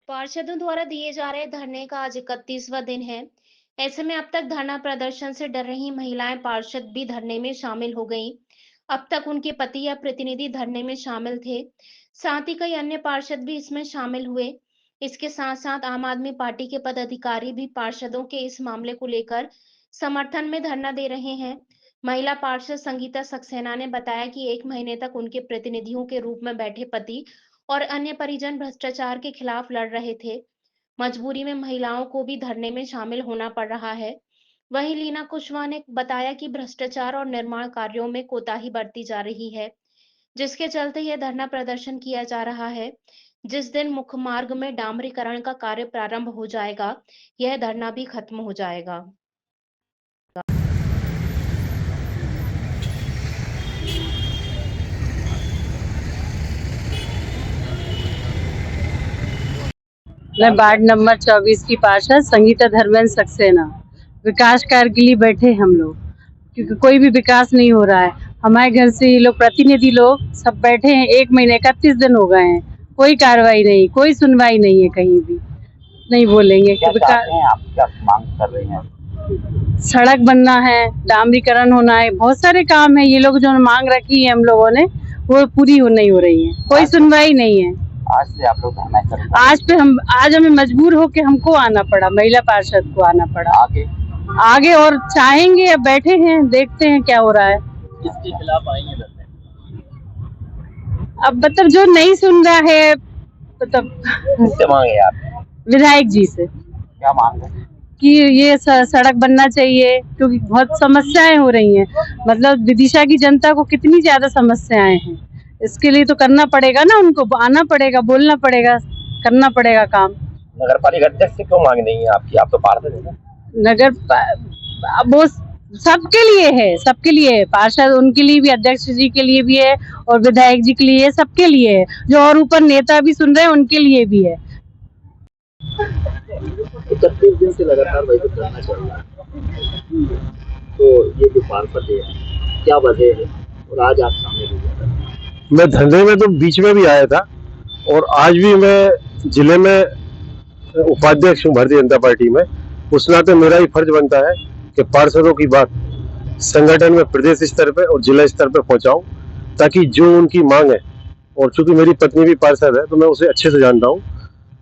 पार्षदों द्वारा दिए जा रहे धरने का आज 31वां दिन है। ऐसे में अब तक धरना प्रदर्शन से डर रही महिलाएं पार्षद भी धरने में शामिल हो गईं। अब तक उनके पति या प्रतिनिधि धरने में शामिल थे। साथ ही कई अन्य पार्षद भी इसमें शामिल हुए। इसके साथ साथ आम आदमी पार्टी के पदाधिकारी भी पार्षदों के इस मामले को लेकर समर्थन में धरना दे रहे हैं। महिला पार्षद संगीता सक्सेना ने बताया कि 1 महीने तक उनके प्रतिनिधियों के रूप में बैठे पति और अन्य परिजन भ्रष्टाचार के खिलाफ लड़ रहे थे। मजबूरी में महिलाओं को भी धरने में शामिल होना पड़ रहा है। वहीं लीना कुशवाहा ने बताया कि भ्रष्टाचार और निर्माण कार्यों में कोताही बरती जा रही है, जिसके चलते यह धरना प्रदर्शन किया जा रहा है। जिस दिन मुख्य मार्ग में डामरीकरण का कार्य प्रारंभ हो जाएगा, यह धरना भी खत्म हो जाएगा। मैं वार्ड नंबर 24 की पार्षद संगीता धर्मेंद्र सक्सेना। विकास कार्य के लिए बैठे हम लोग, क्योंकि कोई भी विकास नहीं हो रहा है। हमारे घर से ये लोग प्रतिनिधि लोग सब बैठे हैं, 1 महीने 31 दिन हो गए हैं, कोई कार्रवाई नहीं, कोई सुनवाई नहीं है, कहीं भी नहीं बोलेंगे। क्या चाहते हैं आप, क्या मांग कर रहे हैं? सड़क बनना है, डामरीकरण होना है, बहुत सारे काम है। ये लोग जो मांग रखी है हम लोगों ने वो पूरी नहीं हो रही है, कोई सुनवाई नहीं है। आज से आप लोग धरना कर रहे हैं? आज हमें मजबूर होके हमको आना पड़ा, महिला पार्षद को आना पड़ा। आगे और चाहेंगे, अब बैठे हैं, देखते हैं क्या हो रहा है। किसके खिलाफ आई है धरने? अब मतलब जो नहीं सुन रहा है, मतलब किससे मांगे आप? विधायक जी से। क्या मांग है? कि ये सड़क बनना चाहिए, क्योंकि बहुत समस्याएं हो रही हैं। मतलब विदिशा की जनता को कितनी ज्यादा समस्याएं हैं, इसके लिए तो करना पड़ेगा ना, उनको आना पड़ेगा, बोलना पड़ेगा, करना पड़ेगा काम। नगर पालिका अध्यक्ष से क्यों मांग नहीं है आपकी? आप तो पार्षद हैं ना? वो सबके लिए है, सबके लिए है। पार्षद उनके लिए भी, अध्यक्ष जी के लिए भी है और विधायक जी के लिए है, सबके लिए है। जो और ऊपर नेता भी सुन रहे हैं उनके लिए भी है। 31 दिन से लगातार वही तो करना चल रहा है, तो ये जो पार्षद है क्या वजह है और आज आप शामिल हो गए? मैं धरने में तो बीच में भी आया था और आज भी मैं जिले में उपाध्यक्ष हूँ भारतीय जनता पार्टी में। उस नाते मेरा ही फर्ज बनता है कि पार्षदों की बात संगठन में प्रदेश स्तर पे और जिला स्तर पे पहुंचाऊं, ताकि जो उनकी मांग है, और चूंकि मेरी पत्नी भी पार्षद है तो मैं उसे अच्छे से जानता हूं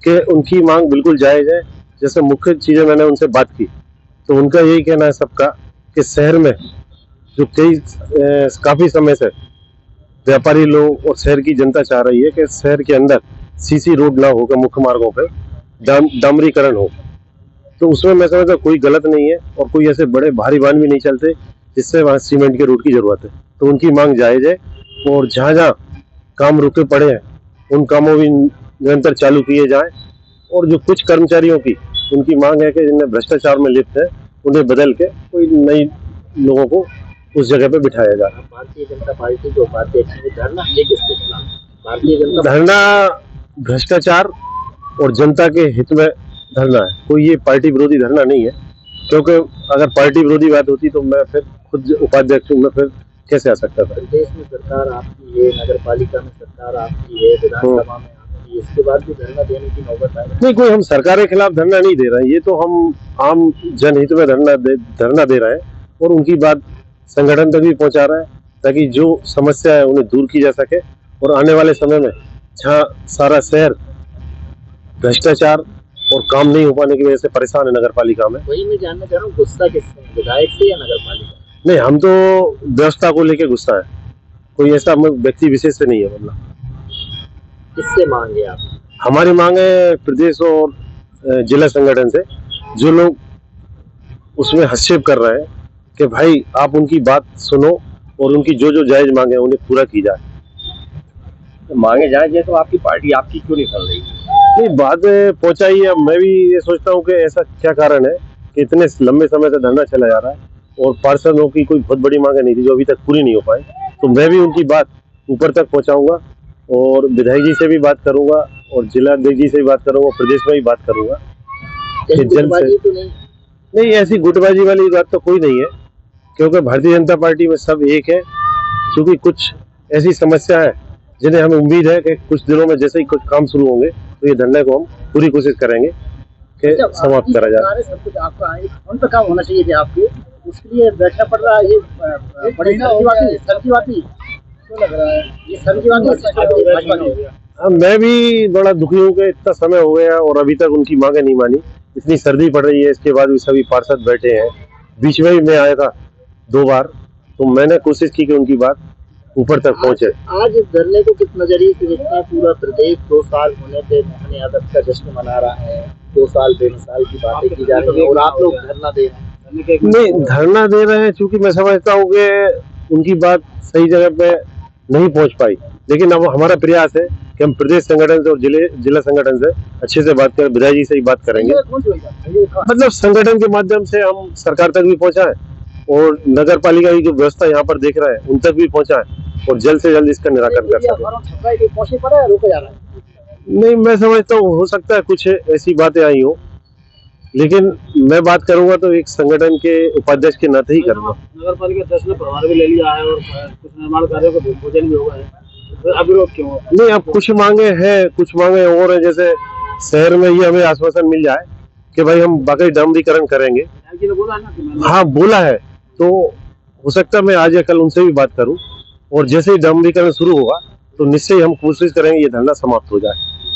कि उनकी मांग बिल्कुल जायज है। जैसे मुख्य चीजें मैंने उनसे बात की तो उनका यही कहना है सबका कि शहर में जो काफी समय से व्यापारी लोग और शहर की जनता चाह रही है कि शहर के अंदर सीसी रोड ना होकर मुख्य मार्गों पे डामरीकरण हो, तो उसमें मैं समझता कोई गलत नहीं है और कोई ऐसे बड़े भारी वाहन भी नहीं चलते जिससे वहाँ सीमेंट के रोड की जरूरत है। तो उनकी मांग जायज है और जहाँ जहाँ काम रुके पड़े हैं उन कामों भी निरंतर चालू किए जाएं। और जो कुछ कर्मचारियों की उनकी मांग है कि जिन्हें भ्रष्टाचार में लिप्त है उन्हें बदल के कोई नई लोगों को उस जगह पे बिठाया जा रहा है। भारतीय जनता पार्टी के उपाध्यक्ष ने धरना किसके खिलाफ? भारतीय जनता धरना भ्रष्टाचार और जनता के हित में धरना है, कोई ये पार्टी विरोधी धरना नहीं है। क्योंकि अगर पार्टी विरोधी बात होती तो मैं फिर खुद उपाध्यक्ष हूँ, मैं फिर कैसे आ सकता था? प्रदेश में सरकार आपकी है, नगर पालिका में सरकार आपकी है, विधानसभा में आपकी है, इसके बाद भी धरना देने की नौबत आई नहीं, कोई हम सरकार के खिलाफ धरना नहीं दे रहे हैं, ये तो हम आम जनहित में धरना दे रहे हैं और उनकी बात संगठन तक भी पहुंचा रहा है, ताकि जो समस्या है उन्हें दूर की जा सके। और आने वाले समय में जहाँ सारा शहर भ्रष्टाचार और काम नहीं हो पाने की वजह से परेशान है नगर पालिका में। वही मैं जानना चाह रहा हूँ, गुस्सा किससे, विधायक से या नगर पालिका? नहीं, हम तो व्यवस्था को लेकर गुस्सा है, कोई ऐसा व्यक्ति विशेष से नहीं है। मतलब किससे मांगे आप? हमारी मांग है प्रदेश और जिला संगठन से, जो लोग उसमें हस्तक्षेप कर रहे हैं कि भाई आप उनकी बात सुनो और उनकी जो जो जायज मांगे हैं उन्हें पूरा की जाए। तो मांगे जाए तो आपकी पार्टी आपकी क्यों नहीं चल रही? नहीं, बात पहुंचाई है। मैं भी ये सोचता हूँ कि ऐसा क्या कारण है कि इतने लंबे समय से धरना चला जा रहा है और पार्षदों की कोई बहुत बड़ी मांगे नहीं थी जो अभी तक पूरी नहीं हो पाई। तो मैं भी उनकी बात ऊपर तक पहुंचाऊंगा और विधायक जी से भी बात करूंगा और जिला अध्यक्ष जी से भी बात करूंगा, प्रदेश में भी बात करूंगा। नहीं, ऐसी गुटबाजी वाली बात तो कोई नहीं है, क्योंकि भारतीय जनता पार्टी में सब एक है। क्योंकि कुछ ऐसी समस्या है जिन्हें हमें उम्मीद है कि कुछ दिनों में जैसे ही कुछ काम शुरू होंगे तो तो ये धरने को हम पूरी कोशिश करेंगे कि समाप्त करा जाए। सब कुछ आपका उन पर काम होना चाहिए थे आपके, उसके लिए बैठना पड़ रहा है। ये बड़ी सर की बात नहीं क्यों लग रहा है, ये सर की बात नहीं। हाँ, मैं भी बड़ा दुखी हूँ कि इतना समय हो गया और अभी तक उनकी मांगे नहीं मानी। इतनी सर्दी पड़ रही है, इसके बाद भी सभी पार्षद बैठे हैं। बीच में ही मैं आया था 2 बार, तो मैंने कोशिश की कि उनकी बात ऊपर तक पहुंचे। आज इस धरने को किस नजरिए से देखता है पूरा प्रदेश? 2 साल होने पे मोहन यादव का जश्न मना रहा है, 2 साल बेमिसाल की बातें की जा रही है और आप लोग धरना दे रहे हैं। नहीं, धरना दे रहे हैं क्योंकि मैं समझता हूँ कि उनकी बात सही जगह पे नहीं पहुंच पाई, लेकिन अब हमारा प्रयास है कि हम प्रदेश संगठन से और जिला संगठन से अच्छे से बात करें, विधायक जी से ही बात करेंगे। मतलब संगठन के माध्यम से हम सरकार तक भी पहुंचाएं और नगर पालिका की जो व्यवस्था यहाँ पर देख रहे हैं उन तक भी पहुंचाएं और जल्द से जल्द इसका निराकरण कर सकें। नहीं, मैं समझता हूँ हो सकता है कुछ ऐसी बातें आई हो, लेकिन मैं बात करूंगा तो एक संगठन के उपाध्यक्ष के नाते ही करूंगा। नगर पालिका 10 ने प्रभार भी ले लिया है और कुछ निर्माण कार्यों को भूमिपूजन भी हुआ है, तो अविरोध क्यों? नहीं, अब कुछ मांगे और है, जैसे शहर में ये हमें आश्वासन मिल जाए कि भाई हम बाकी डामरीकरण करेंगे। हाँ, बोला है, तो हो सकता है मैं आज या कल उनसे भी बात करूं और जैसे ही डामरीकरण शुरू होगा तो निश्चय हम कोशिश करेंगे ये धरना समाप्त हो जाए।